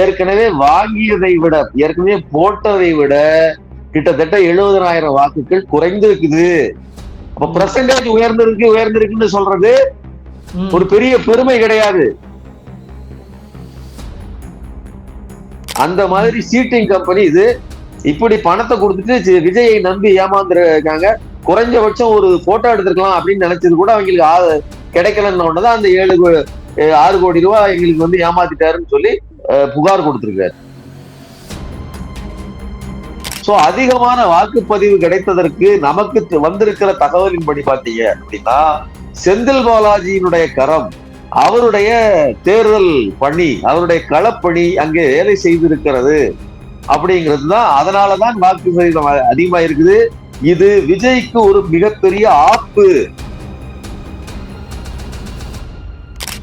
ஏற்கனவே வாங்கியதை விட, ஏற்கனவே போட்டதை விட கிட்டத்தட்ட 70,000 வாக்குகள் குறைந்திருக்குது. அப்ப பெர்சன்டேஜ் உயர்ந்திருக்குன்னு சொல்றது ஒரு பெரிய பெருமை கிடையாது. அந்த மாதிரி சீட்டிங் கம்பெனி இது. இப்படி பணத்தை கொடுத்துட்டு விஜயை நம்பி ஏமாந்துருக்காங்க. குறைஞ்சபட்சம் ஒரு போட்டோ எடுத்துருக்கலாம் அப்படின்னு நினைச்சது கூட அவங்களுக்கு கிடைக்கலன்னு ஒண்ணுதான் அந்த 6 கோடி ரூபாய் எங்களுக்கு ஏமாத்திட்டாருன்னு சொல்லி புகார் கொடுத்திருக்காரு. சோ அதிகமான வாக்குப்பதிவு கிடைத்ததற்கு நமக்கு வந்திருக்கிற தகவலின்படி பாத்தீங்க அப்படின்னா, செந்தில் பாலாஜியினுடைய கரம், அவருடைய தேர்தல் பணி, அவருடைய களப்பணி அங்கே வேலை செய்திருக்கிறது அப்படிங்கிறது தான். அதனாலதான் வாக்கு சதவீதம் அதிகமா இருக்குது. இது விஜய்க்கு ஒரு மிகப்பெரிய ஆப்பு.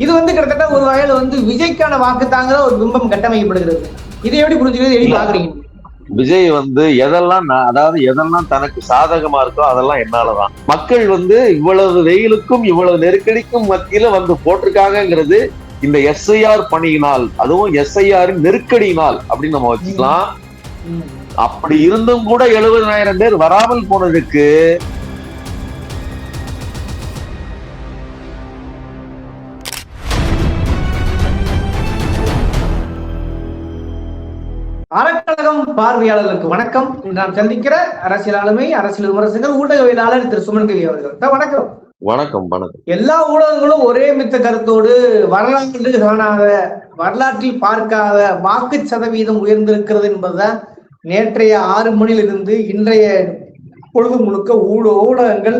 இது கிட்டத்தட்ட ஒரு வகையில விஜய்க்கான வாக்கு தாங்கிற ஒரு பிம்பம் கட்டமைக்கப்படுகிறது. இதை எப்படி புரிஞ்சுக்கிறது, எப்படி பாக்குறீங்க? விஜய் எதெல்லாம் எதெல்லாம் தனக்கு சாதகமா இருக்கோ அதெல்லாம் என்னாலதான். மக்கள் இவ்வளவு வெயிலுக்கும் இவ்வளவு நெருக்கடிக்கும் மத்தியில போட்டிருக்காங்கிறது இந்த எஸ்ஐஆர் பணியினால், அதுவும் எஸ்ஐஆரின் நெருக்கடியினால் அப்படின்னு நம்ம வச்சுக்கலாம். அப்படி இருந்தும் கூட 70,000 பேர் வராமல் போனதுக்கு அறக்கழகம் பார்வையாளர்களுக்கு வணக்கம். நாம் சந்திக்கிற அரசியல் ஆளுமை, அரசியல் விமர்சகர், ஊடகவியலாளர் திரு சுமன் கவி அவர்கள். வணக்கம். வணக்கம். வணக்கம். எல்லா ஊடகங்களும் ஒரே மித்த கருத்தோடு வரலாற்றில் காணாத, வரலாற்றில் பார்க்காத வாக்கு சதவீதம் உயர்ந்திருக்கிறது என்பதுதான் நேற்றைய 6 மணியிலிருந்து இன்றைய பொழுது முழுக்க ஊடகங்கள்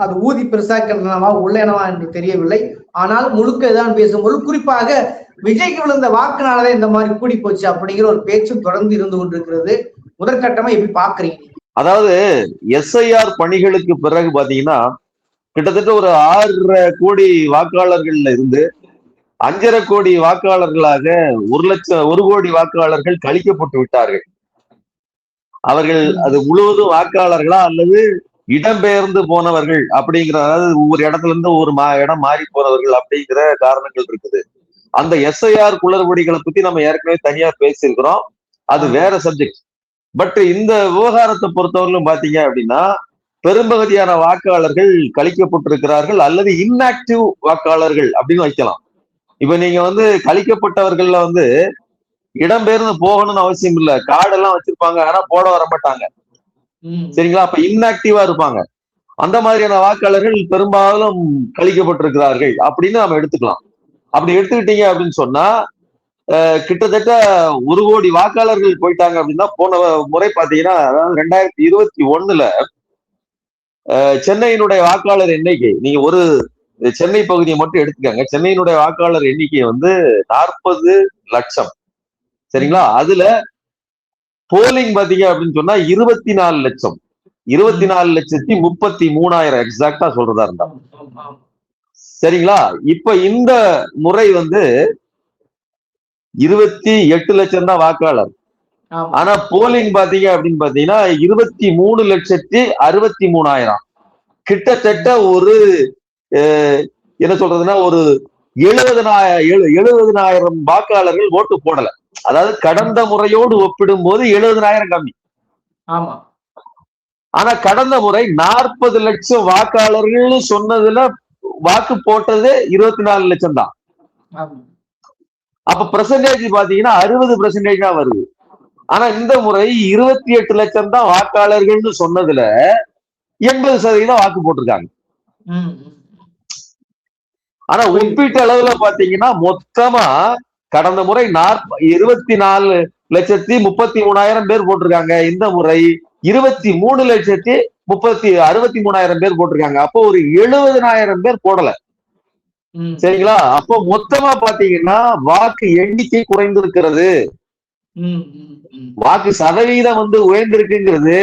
அது ஊதி பெருசாக்கிறதுனவா உள்ளனவா என்று தெரியவில்லை. ஆனால் முழுக்க இதான் பேசும்போது குறிப்பாக விஜய்க்கு விழுந்த வாக்குனாலதான் இந்த மாதிரி கூடி போச்சு அப்படிங்கிற ஒரு பேச்சும் தொடர்ந்து இருந்து கொண்டிருக்கிறது. முதற்கட்டமா எப்படி பாக்குறீங்க? அதாவது எஸ்ஐஆர் பணிகளுக்கு பிறகு பாத்தீங்கன்னா கிட்டத்தட்ட ஒரு 6.5 கோடி வாக்காளர்கள்ல இருந்து 5.5 கோடி வாக்காளர்களாக 1 கோடி வாக்காளர்கள் கழிக்கப்பட்டு விட்டார்கள். அவர்கள் அது முழுவதும் வாக்காளர்களா அல்லது இடம்பெயர்ந்து போனவர்கள் அப்படிங்கிற, அதாவது ஒவ்வொரு இடத்துல இருந்து ஒரு இடம் மாறி போனவர்கள் அப்படிங்கிற காரணங்கள் இருக்குது. அந்த எஸ்ஐஆர் குளறுபடிகளை பத்தி நம்ம ஏற்கனவே தனியா பேசியிருக்கிறோம். அது வேற சப்ஜெக்ட். பட் இந்த விவகாரத்தை பொறுத்தவரையிலும் பாத்தீங்க அப்படின்னா பெரும்பகுதியான வாக்காளர்கள் கழிக்கப்பட்டிருக்கிறார்கள் அல்லது இன்ஆக்டிவ் வாக்காளர்கள் அப்படின்னு வைக்கலாம். இப்ப நீங்க கழிக்கப்பட்டவர்கள்ல இடம்பெயர்ந்து போகணும்னு அவசியம் இல்லை. கார்டெல்லாம் வச்சிருப்பாங்க, ஆனா போட வர மாட்டாங்க. சரிங்களா? அப்ப இன்ஆக்டிவா இருப்பாங்க. அந்த மாதிரியான வாக்காளர்கள் பெரும்பாலும் கழிக்கப்பட்டிருக்கிறார்கள் அப்படின்னு நம்ம எடுத்துக்கலாம். அப்படி எடுத்துக்கிட்டீங்க அப்படின்னு சொன்னா கிட்டத்தட்ட 1 கோடி வாக்காளர்கள் போயிட்டாங்க அப்படின்னா, போன முறை பாத்தீங்கன்னா, அதாவது 2021 சென்னையினுடைய வாக்காளர் எண்ணிக்கை, நீங்க ஒரு சென்னை பகுதியை மட்டும் எடுத்துக்கங்க. சென்னையினுடைய வாக்காளர் எண்ணிக்கை 40 லட்சம். சரிங்களா? அதுல போலிங் பாத்தீங்க அப்படின்னு சொன்னா 24 லட்சம். 24,33,000 எக்ஸாக்டா சொல்றதா இருந்தா. சரிங்களா? இப்ப இந்த முறை 28 லட்சம் தான் வாக்காளர். ஆனா போலிங் பாத்தீங்க அப்படின்னு பாத்தீங்கன்னா 23,63,000. கிட்டத்தட்ட ஒரு என்ன சொல்றதுன்னா ஒரு 70,000 வாக்காளர்கள் ஓட்டு போடல. அதாவது கடந்த முறையோடு ஒப்பிடும் போது 70,000 கம்மி. ஆனா கடந்த முறை 40 லட்சம் வாக்காளர்கள் சொன்னதுல வாக்கு போட்டது 24 லட்சம் தான். அப்ப பெர்சன்டேஜ் பாத்தீங்கன்னா 60% தான் வருது. ஆனா இந்த முறை 28 லட்சம் தான் வாக்காளர்கள்னு சொன்னதுல 80% வாக்கு போட்டிருக்காங்க. ஆனா ஒப்பீட்டு அளவுல பாத்தீங்கன்னா மொத்தமா கடந்த முறை 24,33,000 பேர் போட்டிருக்காங்க. இந்த முறை 23,63,000 பேர் போட்டிருக்காங்க. அப்போ ஒரு 70,000 பேர் போடல. சரிங்களா? அப்போ மொத்தமா பாத்தீங்கன்னா வாக்கு எண்ணிக்கை குறைந்திருக்கிறது, வாக்கு சதவீதம் உயர்ந்திருக்குங்கிறது.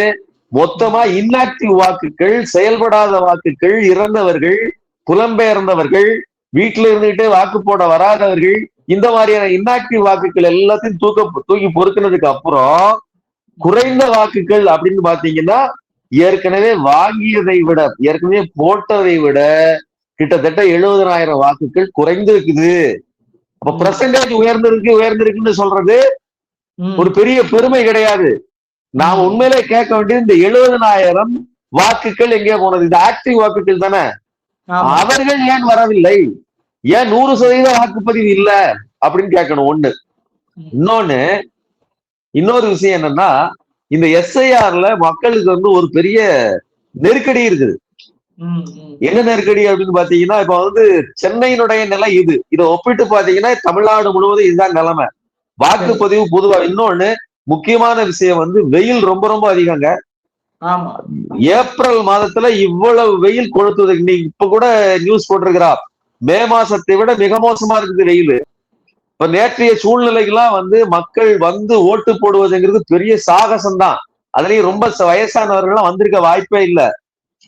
மொத்தமா இன்ஆக்டிவ் வாக்குகள், செயல்படாத வாக்குகள், இறந்தவர்கள், புலம்பெயர்ந்தவர்கள், வீட்டுல இருந்துகிட்டே வாக்கு போட வராதவர்கள், இந்த மாதிரியான இன்ஆக்டிவ் வாக்குகள் எல்லாத்தையும் தூக்கி பொறுக்கினதுக்கு அப்புறம் குறைந்த வாக்குகள் அப்படின்னு பாத்தீங்கன்னா ஏற்கனவே வாங்கியதை விட, ஏற்கனவே போட்டதை விட கிட்டத்தட்ட 70,000 வாக்குகள் குறைந்திருக்குது அப்ப பெர்சன்டேஜ் உயர்ந்திருக்குன்னு சொல்றது ம், ஒரு பெரிய பெருமை கிடையாது. நாம் ம். உண்மையிலே கேட்க வேண்டியது இந்த 70,000 வாக்குகள் எங்கே போனது? இந்த ஆக்டிவ் வாக்குகள் தானே. ஆமா. அவர்கள் ஏன் வரவில்லை? ஏன் 100% வாக்குப்பதிவு இல்ல அப்படின்னு கேட்கணும் ஒண்ணு. ம், இன்னொரு விஷயம் என்னன்னா, இந்த எஸ்ஐஆர்ல மக்களுக்கு வந்து ஒரு பெரிய நெருக்கடி இருக்குது. ம், ம். என்ன நெருக்கடி அப்படின்னு பாத்தீங்கன்னா, இப்ப வந்து சென்னையினுடைய நிலை இது. இதை ஒப்பிட்டு பாத்தீங்கன்னா தமிழ்நாடு முழுவதும் இதுதான் நிலைமை. சரி. வாக்குப்பதிவு பொதுவா இன்னொன்னு முக்கியமான விஷயம் வந்து வெயில் ரொம்ப ரொம்ப அதிகங்க. ஆமா. ஏப்ரல் மாதத்துல இவ்வளவு வெயில் கொளுத்துது. இன்னைக்கு இப்ப கூட நியூஸ் போட்டிருக்கிறா, மே மாசத்தை விட மிக மோசமா இருக்குது வெயில். இப்ப நேற்றைய சூழ்நிலைகள்லாம் வந்து மக்கள் வந்து ஓட்டு போடுவதுங்கிறது பெரிய சாகசம் தான். அதுலயும் ரொம்ப வயசானவர்கள்லாம் வந்திருக்க வாய்ப்பே இல்லை.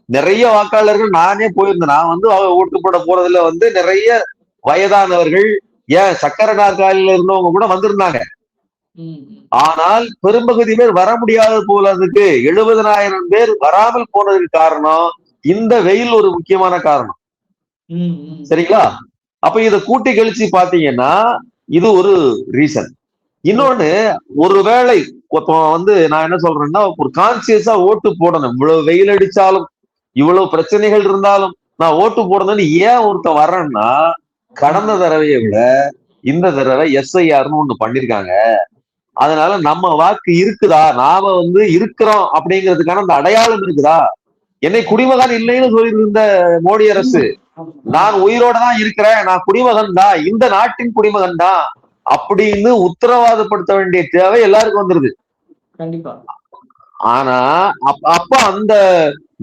நிறைய வாக்காளர்கள் நானே போயிருந்தேன். நான் வந்து ஓட்டு போட போறதுல வந்து நிறைய வயதானவர்கள், ஏன் சக்கர நாற்காலியில இருந்தவங்க கூட வந்திருந்தாங்க. ம், ஆனால் பெரும்பகுதி பேர் வர முடியாத போலதுக்கு 70,000 பேர் வராமல் போனதுக்கு காரணம் இந்த வெயில் ஒரு முக்கியமான காரணம். ம், ம். சரிங்களா? அப்ப இதை கூட்டி கழிச்சு பாத்தீங்கன்னா இது ஒரு ரீசன். இன்னொன்னு, ஒருவேளை வந்து நான் என்ன சொல்றேன்னா ஒரு கான்சியஸா ஓட்டு போடணும். இவ்வளவு வெயில் அடிச்சாலும் இவ்வளவு பிரச்சனைகள் இருந்தாலும் நான் ஓட்டு போடணும்னு ஏன் ஒருத்தன் வர்றேன்னா, கடந்த தடவையை விட இந்த தடவை எஸ்ஐஆர்னு ஒண்ணு பண்ணிருக்காங்க. அதனால நம்ம வாக்கு இருக்குதா, நாம வந்து இருக்கிறோம் அப்படிங்கிறதுக்கான அந்த அடையாளம் இருக்குதா. என்னை குடிமகன் இல்லைன்னு சொல்லியிருந்த மோடி அரசு, நான் உயிரோட தான் இருக்கிறேன், நான் குடிமகன் தான், இந்த நாட்டின் குடிமகன் தான் அப்படின்னு உத்தரவாதப்படுத்த வேண்டிய தேவை எல்லாருக்கும் வந்துருது. கண்டிப்பா. ஆனா அப்ப அந்த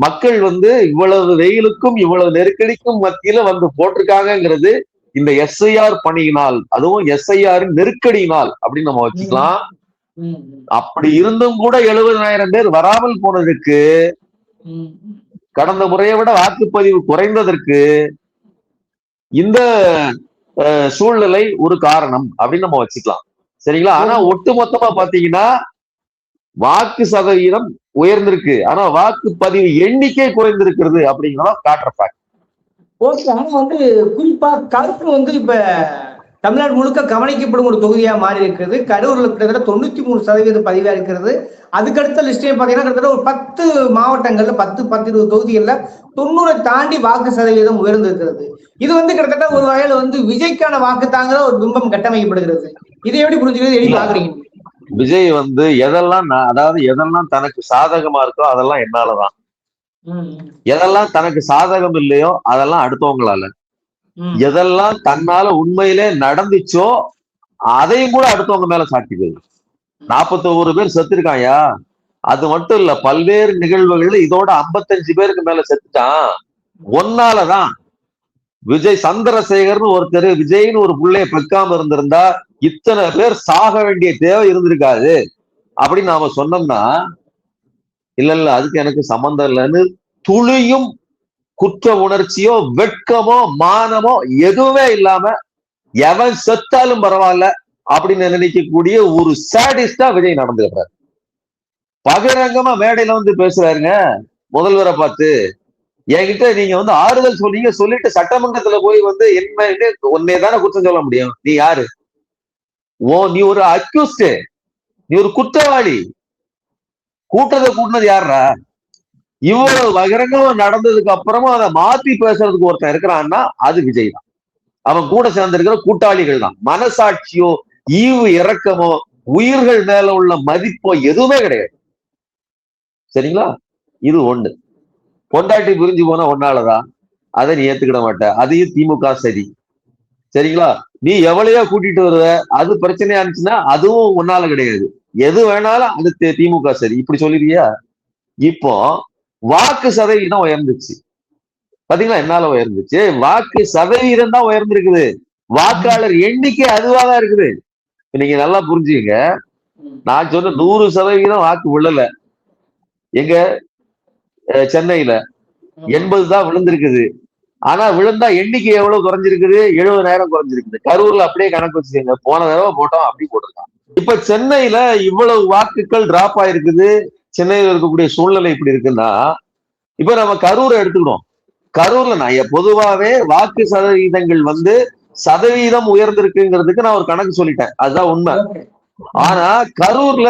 மக்கள் வந்து இவ்வளவு வெயிலுக்கும் இவ்வளவு நெருக்கடிக்கும் மத்தியில வந்து போட்டிருக்காங்கிறது இந்த எஸ்ஐஆர் பணியினால், அதுவும் எஸ்ஐஆரின் நெருக்கடியினால் அப்படின்னு நம்ம வச்சுக்கலாம். ம், அப்படி இருந்தும் கூட 70,000 பேர் வராமல் போனதுக்கு, ம். கடந்த முறையை விட வாக்குப்பதிவு குறைந்ததற்கு இந்த சூழ்நிலை ஒரு காரணம் அப்படின்னு நம்ம வச்சுக்கலாம். சரிங்களா? ஆனா ஒட்டுமொத்தமா பாத்தீங்கன்னா வாக்கு சதவீதம் உயர்ந்திருக்கு, ஆனா வாக்குப்பதிவு எண்ணிக்கை குறைந்திருக்கிறது அப்படிங்கிறத காட்டுற fact. ஓகே. ஆனா வந்து குறிப்பா கருத்து வந்து இப்ப தமிழ்நாடு முழுக்க கவனிக்கப்படும் ஒரு தொகுதியா மாறி இருக்கிறது. கரூர்ல கிட்டத்தட்ட 93% பதிவா இருக்கிறது. அதுக்கடுத்த லிஸ்டே பாத்தீங்கன்னா கிட்டத்தட்ட ஒரு 10 மாவட்டங்கள்ல 10-20 தொகுதிகள்ல 90 தாண்டி வாக்கு சதவீதம் உயர்ந்திருக்கிறது. இது வந்து கிட்டத்தட்ட ஒரு வகையில வந்து விஜய்க்கான வாக்கு தாங்கிற ஒரு பிம்பம் கட்டமைக்கப்படுகிறது. இதை எப்படி புரிஞ்சுக்கிறது, எப்படி பாக்குறீங்க? விஜய் வந்து அதாவது எதெல்லாம் தனக்கு சாதகமா இருக்கோ அதெல்லாம் என்னாலதான், எதெல்லாம் தனக்கு சாதகம் இல்லையோ அதெல்லாம் அடுத்தவங்களால, எதெல்லாம் தன்னால உண்மையிலே நடந்துச்சோ அதையும் கூட அடுத்தவங்க மேல சாட்டிக்குது. 41 பேர் செத்துருக்காயா, அது மட்டும் இல்ல, பல்வேறு நிகழ்வுகள்ல இதோட 55 பேருக்கு மேல செத்துட்டான். ஒன்னாலதான். விஜய் சந்திரசேகர்னு ஒருத்தர் விஜய்னு ஒரு புள்ளைய பெக்காம இருந்திருந்தா இத்தனை பேர் சாக வேண்டிய தேவை இருந்திருக்காது அப்படின்னு நாம சொன்னோம்னா, இல்ல அதுக்கு எனக்கு சம்பந்தம் இல்லைன்னு துளியும் குற்ற உணர்ச்சியோ வெட்கமோ மானமோ எதுவுமே இல்லாம எவன் செத்தாலும் பரவாயில்ல அப்படின்னு நினைக்கக்கூடிய ஒரு சாடிஸ்டா விஜய் நடந்துக்கிறார். பகிரங்கமா மேடையில வந்து பேசுறாருங்க முதல்வரை பார்த்து. என்கிட்ட நீங்க வந்து ஆறுதல் சொன்னீங்க, சொல்லிட்டு சட்டமன்றத்துல போய் வந்து என்ன உன்னை தானே குற்றம் சொல்ல முடியும், நீ யாரு? நீ ஒரு அக்யூஸ்ட், நீ ஒரு குற்றவாளி, கூட்டத்தை கூட்டினது யாரா? இவ்வளவு பகிரங்கமா நடந்ததுக்கு அப்புறமா அதை மாத்தி பேசுறதுக்கு ஒருத்தன் இருக்கிறான்னா அது விஜய் தான். அவன் கூட சேர்ந்திருக்கிற கூட்டாளிகள் தான். மனசாட்சியோ ஈவு இறக்கமோ உயிர்கள் மேல உள்ள மதிப்போ எதுவுமே கிடையாது. சரிங்களா? இது ஒண்ணு. பொண்டாட்டி புரிஞ்சு போனா ஒன்னாலதான், அதை நீ ஏத்துக்கிட மாட்ட, அதையும் திமுக சரி. சரிங்களா? நீ எவ்வளையோ கூட்டிட்டு வருவ, அது பிரச்சனையா இருந்துச்சுன்னா அதுவும் ஒன்னால கிடையாது, எது வேணாலும் அது திமுக சரி, இப்படி சொல்லிருக்கியா? இப்போ வாக்கு சதவீதம் உயர்ந்துச்சு பாத்தீங்களா, என்னால உயர்ந்துச்சு. வாக்கு சதவீதம் தான் உயர்ந்திருக்குது, வாக்காளர் எண்ணிக்கை அதுவாதான் இருக்குது. நீங்க நல்லா புரிஞ்சுங்க. நான் சொன்ன 100% வாக்கு விழல. எங்க சென்னையில 80 தான் விழுந்திருக்குது. ஆனா விழுந்தா எண்ணிக்கை எவ்வளவு குறைஞ்சிருக்குது? 70,000 குறைஞ்சிருக்குது. கரூர்ல அப்படியே கணக்கு வச்சுக்கோங்க, போன தடவை போட்டோம் அப்படி போட்டிருக்கான். இப்ப சென்னையில இவ்வளவு வாக்குகள் டிராப் ஆயிருக்குது. சென்னையில இருக்கக்கூடிய சூழ்நிலை இப்படி இருக்குன்னா, இப்ப நம்ம கரூரை எடுத்துக்கிடும். கரூர்ல நான் பொதுவாவே வாக்கு சதவீதங்கள் வந்து சதவீதம் உயர்ந்திருக்குங்கிறதுக்கு நான் ஒரு கணக்கு சொல்லிட்டேன், அதுதான் உண்மை. ஆனா கரூர்ல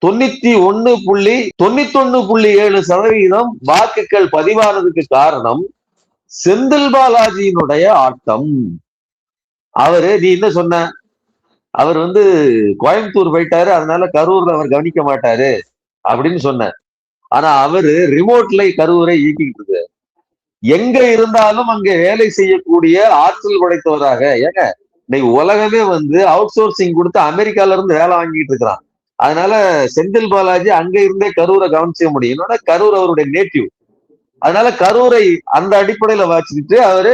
91.7% வாக்குகள் பதிவானதுக்கு காரணம் செந்தில் பாலாஜியினுடைய ஆட்டம். நீ என்ன சொன்ன, அவர் கோயம்புத்தூர் போயிட்டாரு, அதனால கரூர்ல அவர் கவனிக்க மாட்டாரு அப்படின்னு சொன்ன. ஆனா அவரு ரிமோட்ல கரூரை இயக்கிட்டு இருக்கு. எங்க இருந்தாலும் அங்க வேலை செய்யக்கூடிய ஆற்றல் படைத்தவராக, ஏங்க இன்னைக்கு உலகமே அவுட் சோர்சிங் கொடுத்து அமெரிக்கால இருந்து வேலை வாங்கிட்டு இருக்கிறான். அதனால செந்தில் பாலாஜி அங்க இருந்தே கரூரை கவனிச்ச முடியும். கரூர் அவருடைய நேட்டிவ். அதனால கரூரை அந்த அடிப்படையில வச்சுக்கிட்டு அவரு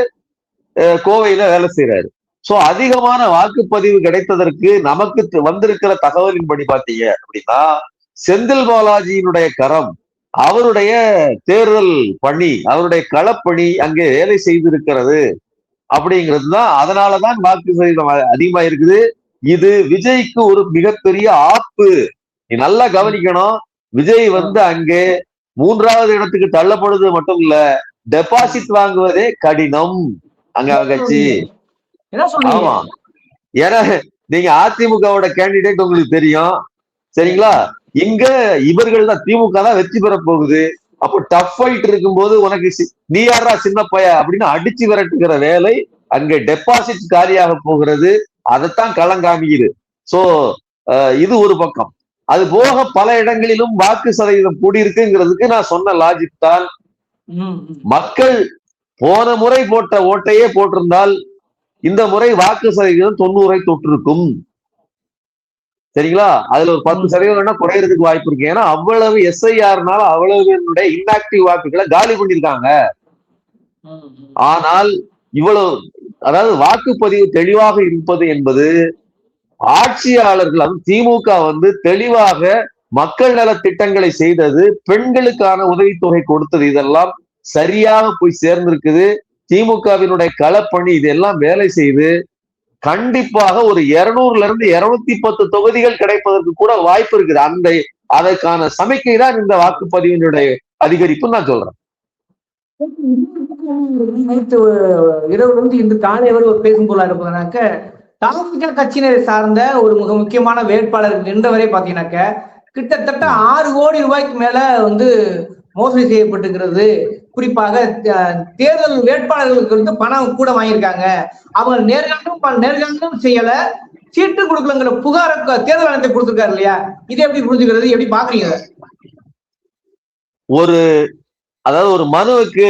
கோவையில வேலை செய்யறாரு. சோ அதிகமான வாக்குப்பதிவு கிடைத்ததற்கு நமக்கு வந்திருக்கிற தகவலின்படி பாத்தீங்க அப்படின்னா, செந்தில் பாலாஜியினுடைய கரம், அவருடைய தேர்தல் பணி, அவருடைய களப்பணி அங்கே வேலை செய்திருக்கிறது அப்படிங்கிறது தான். அதனாலதான் வாக்கு சதவீதம் அதிகமா இருக்குது. இது விஜய்க்கு ஒரு மிகப்பெரிய ஆப்பு. நீ நல்லா கவனிக்கணும். விஜய் அங்கே 3வது இடத்துக்கு தள்ளப்படுவது மட்டும் இல்ல, டெபாசிட் வாங்குவதே கடினம் அங்க கட்சி. ஆமா, ஏன்னா நீங்க அதிமுகவோட கேண்டிடேட் உங்களுக்கு தெரியும், சரிங்களா? இங்க இவர்கள் தான், திமுக தான் வெற்றி பெற போகுது. அப்போ டஃப் ஃபைட் இருக்கும்போது உனக்கு நீ யாரா சின்ன பைய அப்படின்னு அடிச்சு விரட்டுகிற வேலை அங்க டெபாசிட் காலியாக போகிறது. அதைத்தான் களம் காமிக்குது. சோ இது ஒரு பக்கம். அது போக பல இடங்களிலும் வாக்கு சதவீதம் கூடியிருக்குங்கிறதுக்கு நான் சொன்ன லாஜிக் தான். மக்கள் போன முறை போட்ட ஓட்டையே போட்டிருந்தால் இந்த முறை வாக்கு சதவீதம் 90 தொட்டிருக்கும். சரிங்களா? அதுல ஒரு 10% குறையறதுக்கு வாய்ப்பு இருக்கு. ஏன்னா அவ்வளவு எஸ்ஐஆர்னால அவ்வளவு இன்ஆக்டிவ் வாக்குகளை காலி பண்ணிருக்காங்க. ஆனால் இவ்வளவு, அதாவது வாக்குப்பதிவு தெளிவாக இருப்பது என்பது ஆட்சியாளர்கள், திமுக தெளிவாக மக்கள் நல திட்டங்களை செய்தது, பெண்களுக்கான உதவித்தொகை கொடுத்தது, இதெல்லாம் சரியாக போய் சேர்ந்திருக்குது. திமுகவினுடைய களப்பணி இதெல்லாம் வேலை செய்து கண்டிப்பாக ஒரு 200ல இருந்து 210 தொகுதிகள் கிடைப்பதற்கு கூட வாய்ப்பு இருக்குது. அதற்கான சமிக்கை தான் இந்த வாக்குப்பதிவினுடைய அதிகரிப்பு நான் சொல்றேன். நேற்று இரவு இன்று காலை வரை ஒரு பேசும் போல இருப்பதுனாக்க, தாவேகா கட்சியினரை சார்ந்த ஒரு மிக முக்கியமான வேட்பாளர் நின்றவரை பாத்தீங்கன்னாக்க கிட்டத்தட்ட 6 கோடி ரூபாய்க்கு மேல மோசடி செய்யப்பட்டிருக்கிறது. குறிப்பாக தேர்தல் வேட்பாளர்களுக்கு பணம் கூட வாங்கியிருக்காங்க. அவங்க நேர்காணலும் செய்யல, சீட்டு கொடுக்கலங்கிற புகார தேர்தல் ஆணையத்தை கொடுத்திருக்காரு இல்லையா? இதை எப்படி புரிஞ்சுக்கிறது, எப்படி பாக்குறீங்க? அதாவது ஒரு மனுவுக்கு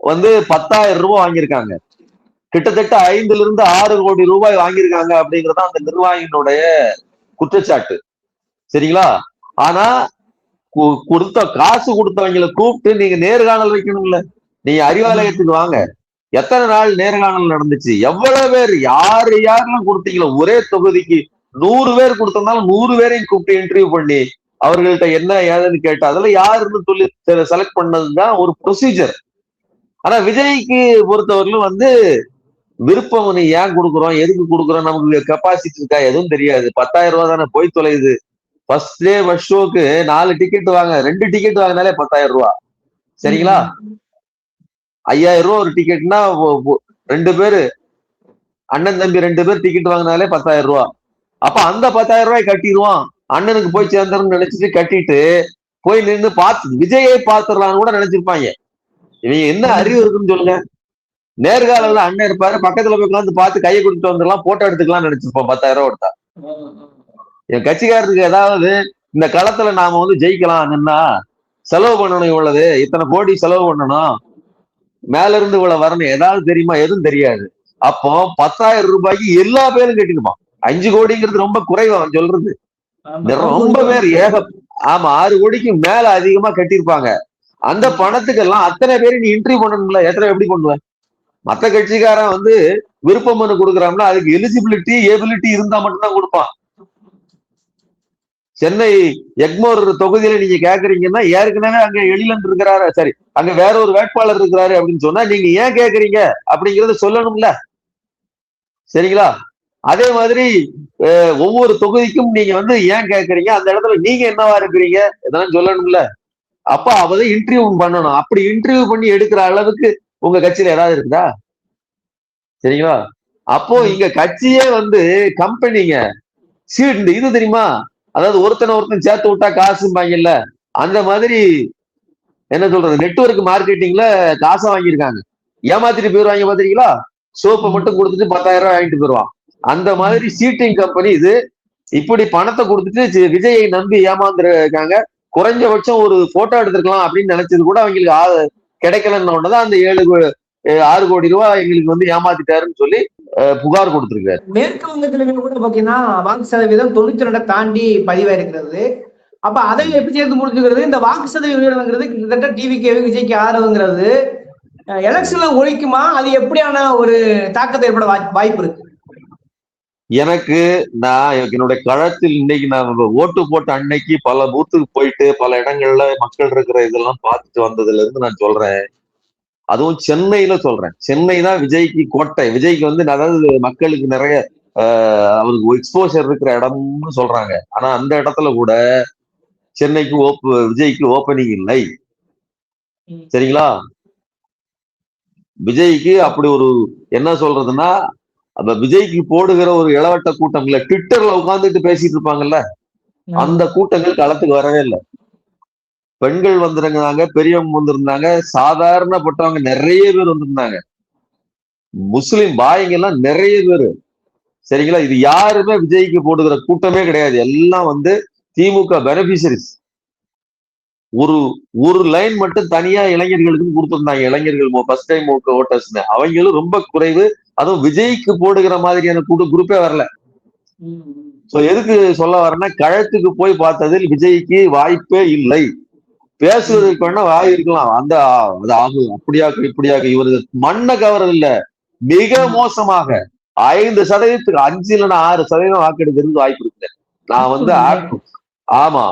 10,000 ரூபாய் வாங்கியிருக்காங்க. கிட்டத்தட்ட 5 இருந்து 6 கோடி ரூபாய் வாங்கியிருக்காங்க அப்படிங்கறத அந்த நிர்வாகியினுடைய குற்றச்சாட்டு. சரிங்களா? ஆனா காசு கொடுத்தவங்களை கூப்பிட்டு நீங்க நேர்காணல் வைக்கணும்ல. நீங்க அறிவாலயத்துக்கு வாங்க, எத்தனை நாள் நேர்காணல் நடந்துச்சு, எவ்வளவு பேர், யாரெல்லாம் கொடுத்தீங்களோ, ஒரே தொகுதிக்கு 100 பேர் கொடுத்தனாலும் 100 பேரையும் கூப்பிட்டு இன்டர்வியூ பண்ணி அவர்கள்ட்ட என்ன ஏதுன்னு கேட்டு அதுல யாருன்னு சொல்லி செலக்ட் பண்ணதுதான் ஒரு ப்ரொசீஜர். ஆனா விஜய்க்கு பொறுத்தவரையிலும் விருப்பம், நீ ஏன் கொடுக்குறோம், எதுக்கு கொடுக்குறோம், நமக்கு கெப்பாசிட்டி இருக்கா, எதுவும் தெரியாது. 10,000 ரூபாய் தானே, போய் தொலையுது. ஃபர்ஸ்ட் டே ஃபர்ஸ்ட் ஷோக்கு 4 டிக்கெட் வாங்க, 2 டிக்கெட் வாங்கினாலே 10,000 ரூபாய். சரிங்களா? 5,000 ரூபாய் ஒரு டிக்கெட்னா 2 பேரு, அண்ணன் தம்பி 2 பேர் டிக்கெட் வாங்கினாலே 10,000 ரூபாய். அப்ப அந்த 10,000 ரூபாய் கட்டிடுவான், அண்ணனுக்கு போய் சேர்ந்தன்னு நினைச்சிட்டு கட்டிட்டு போய் நின்று விஜயை பார்த்துடலான்னு கூட நினைச்சிருப்பாங்க. இவங்க என்ன அறிவு இருக்குன்னு சொல்லுங்க. நேர்காணல்ல அண்ணன் இருப்பாரு, பக்கத்துல போய் உட்காந்து பார்த்து கையை கொடுத்துட்டு வந்துடலாம், போட்டோ எடுத்துக்கலாம்னு நினைச்சிருப்போம். 10,000 ரூபாய் கொடுத்தா என் கட்சிக்காரருக்கு ஏதாவது இந்த களத்துல நாம ஜெயிக்கலாம் நின்னா செலவு பண்ணணும், இவ்வளவு இத்தனை கோடி செலவு பண்ணணும், மேல இருந்து இவ்வளவு வரணும், ஏதாவது தெரியுமா? எதுவும் தெரியாது. அப்போ 10,000 ரூபாய்க்கு எல்லா பேரும் கட்டிருப்பான். 5 கோடிங்கிறது ரொம்ப குறைவு அவன் சொல்றது. ரொம்ப பேர் ஆமா 6 கோடிக்கு மேல அதிகமா கட்டியிருப்பாங்க. அந்த பணத்துக்கெல்லாம் அத்தனை பேரும் நீ இன்ட்ரி பண்ணணும்ல, எத்தனை எப்படி பண்ணுவேன்? மத்த கட்சிக்காரன் விருப்ப மனு கொடுக்குறாங்கன்னா அதுக்கு எலிஜிபிலிட்டி ஏபிலிட்டி இருந்தா மட்டும்தான் கொடுப்பான். சென்னை எக்மோர் தொகுதியில நீங்க கேக்குறீங்கன்னா ஏற்கனவே அங்க எழிலன் இருக்கிறாரு, சரி அங்க வேற ஒரு வேட்பாளர் இருக்கிறாரு அப்படின்னு சொன்னா நீங்க ஏன் கேக்குறீங்க அப்படிங்கறத சொல்லணும்ல. சரிங்களா? அதே மாதிரி ஒவ்வொரு தொகுதிக்கும் நீங்க ஏன் கேக்குறீங்க, அந்த இடத்துல நீங்க என்னவா இருக்கிறீங்க இதெல்லாம் சொல்லணும்ல. அப்ப அவதை இன்டர்வியூ பண்ணணும். அப்படி இன்டர்வியூ பண்ணி எடுக்கிற அளவுக்கு உங்க கட்சியில ஏதாவது இருக்குதா? சரிங்களா? அப்போ இங்க கட்சியே வந்து கம்பெனிங்க சீட் இது தெரியுமா? அதாவது ஒருத்தன் சேர்த்து விட்டா காசும்பாங்கல்ல, அந்த மாதிரி என்ன சொல்றது நெட்வொர்க் மார்க்கெட்டிங்ல காசை வாங்கியிருக்காங்க. ஏமாத்திட்டு போயிருவாங்க பாத்தீங்களா? சோப்பை மட்டும் கொடுத்துட்டு 10,000 வாங்கிட்டு போயிருவான். அந்த மாதிரி சீட்டிங் கம்பெனி இது. இப்படி பணத்தை கொடுத்துட்டு விஜயை நம்பி ஏமாந்துருக்காங்க. குறைஞ்சபட்சம் ஒரு போட்டோ எடுத்துருக்கலாம் அப்படின்னு நினைச்சது கூட அவங்களுக்கு கிடைக்கலன்னு தான் அந்த 6 கோடி ரூபாய் எங்களுக்கு வந்து ஏமாத்திட்டாருன்னு சொல்லி புகார் கொடுத்திருக்காரு. மேற்கு வங்கத்திலுமே கூட பாத்தீங்கன்னா வாக்கு சதவீதம் 92 தாண்டி பதிவாயிருக்கிறது. அப்ப அதை எப்படி சேர்த்து முடிச்சுக்கிறது? இந்த வாக்கு சதவீத உயர்வுங்கிறது கிட்டத்தட்ட டிவிகே விஜய்க்கு ஆதரவுங்கிறது எலெக்ஷன்ல ஒழிக்குமா? அது எப்படியான ஒரு தாக்கத்தை ஏற்பட வாய்ப்பு இருக்கு? எனக்கு என்னுடைய களத்தில் இன்னைக்கு நான் ஓட்டு போட்ட அன்னைக்கு பல பூத்துக்கு போயிட்டு பல இடங்கள்ல மக்கள் இருக்கிற இதெல்லாம் பார்த்துட்டு வந்ததுல இருந்து நான் சொல்றேன். அதுவும் சென்னையில சொல்றேன். சென்னை தான் விஜய்க்கு கோட்டை. விஜய்க்கு வந்து அதாவது மக்களுக்கு நிறைய அவருக்கு எக்ஸ்போஷர் இருக்கிற இடம்னு சொல்றாங்க. ஆனா அந்த இடத்துல கூட சென்னைக்கு விஜய்க்கு ஓப்பனிங் இல்லை. சரிங்களா? விஜய்க்கு அப்படி ஒரு என்ன சொல்றதுன்னா அந்த விஜய்க்கு போடுகிற ஒரு இளவட்ட கூட்டம் இல்ல, ட்விட்டர்ல உட்கார்ந்துட்டு பேசிட்டு இருப்பாங்கல்ல, அந்த கூட்டங்கள் களத்துக்கு வரவே இல்லை. பெண்கள் வந்திருந்தாங்க, பெரியவங்க வந்திருந்தாங்க, சாதாரணப்பட்டவங்க நிறைய பேர் வந்திருந்தாங்க. முஸ்லிம் பாய்ங்க எல்லாம் நிறைய பேர். சரிங்களா? இது யாருமே விஜய்க்கு போடுகிற கூட்டமே கிடையாது. எல்லாம் வந்து திமுக பெனிஃபிஷரிஸ். ஒரு லைன் மட்டும் தனியா இளைஞர்களுக்கு கொடுத்திருந்தாங்க. இளைஞர்கள் ஃபர்ஸ்ட் டைம் ஓட்டர்ஸ் அவங்களும் ரொம்ப குறைவு. அதுவும் விஜய்க்கு போடுகிற மாதிரியான குரூப்பே வரல. சோ எதுக்கு சொல்ல வரேன்னா கழத்துக்கு போய் பார்த்ததில் விஜய்க்கு வாய்ப்பே இல்லை. பேசுவதற்கு வேணா வாய் இருக்கலாம். அந்த அப்படியாக இப்படியாக இவரு மண்ணை கவரம் இல்ல, மிக மோசமாக 5% 5 இல்லைன்னா 6% வாக்கெடுக்கிறது வாய்ப்பு இருக்கு. நான் வந்து ஆமா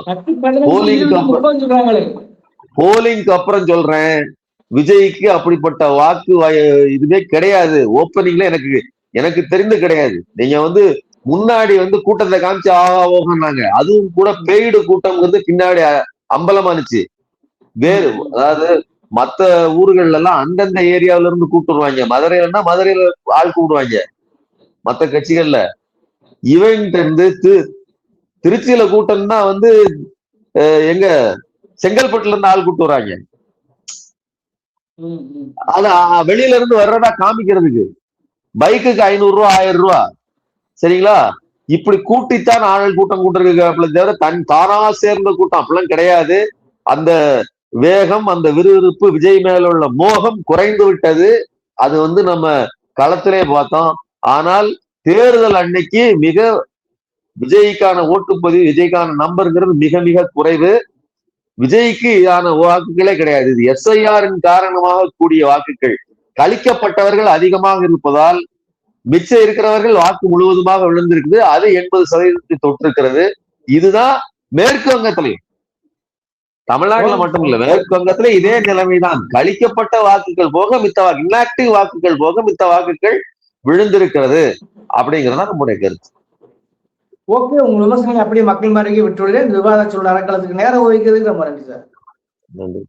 போலிங்க்கு அப்புறம் சொல்றேன், விஜய்க்கு அப்படிப்பட்ட வாக்கு இதுவே கிடையாது. ஓப்பனிங்ல எனக்கு தெரிந்து கிடையாது. நீங்க வந்து முன்னாடி வந்து கூட்டத்தை காமிச்சு ஆகாங்க, அதுவும் கூட பெய்டு கூட்டம் வந்து பின்னாடி அம்பலமானுச்சு. வேறு அதாவது மத்த ஊர்கள்ல எல்லாம் அந்தந்த ஏரியாவில இருந்து கூப்பிட்டுருவாங்க. மதுரையிலன்னா மதுரையில ஆள் கூப்பிடுவாங்க. மத்த கட்சிகள்ல இவன்ட்டு இருந்து திருச்சியில கூட்டம்னா வந்து எங்க செங்கல்பட்டுல இருந்து ஆள் கூப்பிட்டு வராங்க. ஆனா வெளியில இருந்து வர்றதா காமிக்கிறதுக்கு பைக்குக்கு 500 ரூபா 1000 ரூபா. சரிங்களா? இப்படி கூட்டித்தான் ஆள் கூட்டம் கூட்டிருக்க தவிர தானா சேர்ந்த கூட்டம் அப்படிலாம் கிடையாது. அந்த வேகம், அந்த விறுவிறுப்பு, விஜய் மேல உள்ள மோகம் குறைந்து விட்டது. அது வந்து நம்ம களத்திலே பார்த்தோம். ஆனால் தேர்தல் அன்னைக்கு மிக விஜய்க்கான ஓட்டுப்பதிவு, விஜய்க்கான நம்பருங்கிறது மிக மிக குறைவு. விஜய்க்கு ஆன வாக்குகளே கிடையாது. இது எஸ்ஐஆரின் காரணமாக கூடிய வாக்குகள். கழிக்கப்பட்டவர்கள் அதிகமாக இருப்பதால் மிச்சம் இருக்கிறவர்கள் வாக்கு முழுவதுமாக விழுந்திருக்குது. அது 80% தொட்டிருக்கிறது. இதுதான் மேற்கு வங்கத்திலையும், தமிழ்நாட்டுல மட்டும் இல்ல, மேற்கு வங்கத்துல இதே நிலைமைதான். கழிக்கப்பட்ட வாக்குகள் போக மித்த இன்ஆக்டிவ் வாக்குகள் போக மித்த வாக்குகள் விழுந்திருக்கிறது அப்படிங்கிறதா நம்முடைய கருத்து. ஓகே, உங்க விமர்சனங்களை அப்படியே மக்கள் மாறிக்கு விட்டுவிடுறேன். விவாத சூழல் அறக்களத்துக்கு நேரம் ஒதுக்கிறதுக்கு ரொம்ப நன்றி சார். நன்றி.